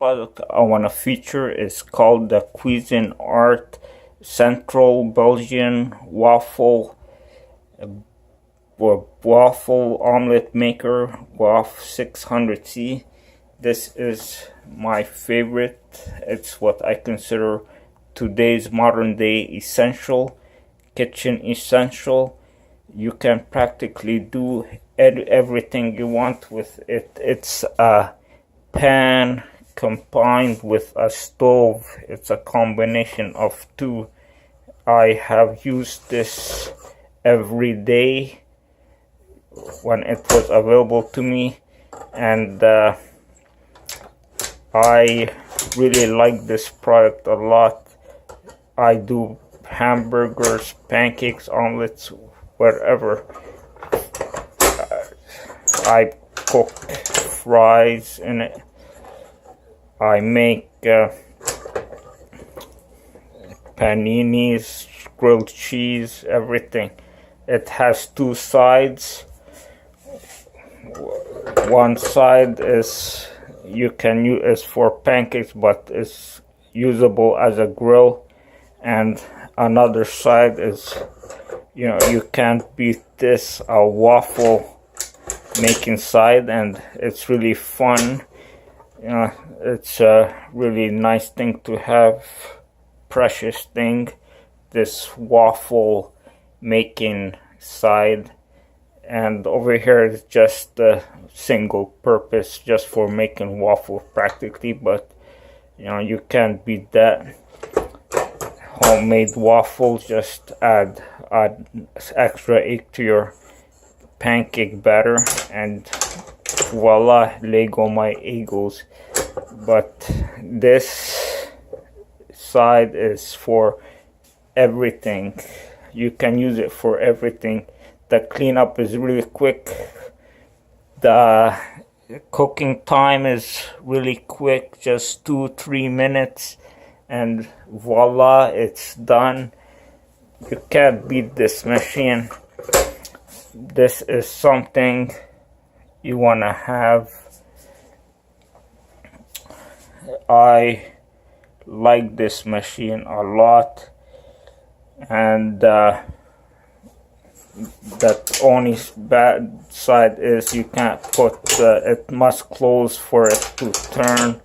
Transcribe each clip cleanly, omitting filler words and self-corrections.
product I want to feature is called the Cuisinart Central Belgian Waffle Waffle Omelette Maker WAF-600C. This is my favorite. It's what I consider today's modern day essential, kitchen essential. You can practically do everything you want with it. It's a pan combined with a stove. It's a combination of two. I have used this every day when it was available to me, and I really like this product a lot. I do hamburgers, pancakes, omelets, wherever. I cook fries in it. I make paninis, grilled cheese, everything. It has two sides. One side is you can use for pancakes, but it's usable as a grill, and another side is, you can't beat this, a waffle making side, and it's really fun. It's a really nice thing to have, precious thing, this waffle making side. And over here is just a single purpose, just for making waffle practically, but you can't beat that. Homemade waffle, just add extra egg to your pancake batter, and voila, Lego my Eagles. But this side is for everything. You can use it for everything. The cleanup is really quick. The cooking time is really quick, just 2-3 minutes, and voila, it's done. You can't beat this machine. This is something you want to have. I like this machine a lot, and that only bad side is you can't put it must close for it to turn,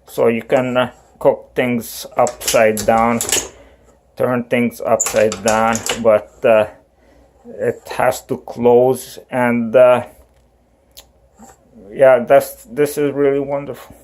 so you can cook things upside down, turn things upside down, but it has to close. And yeah, this is really wonderful.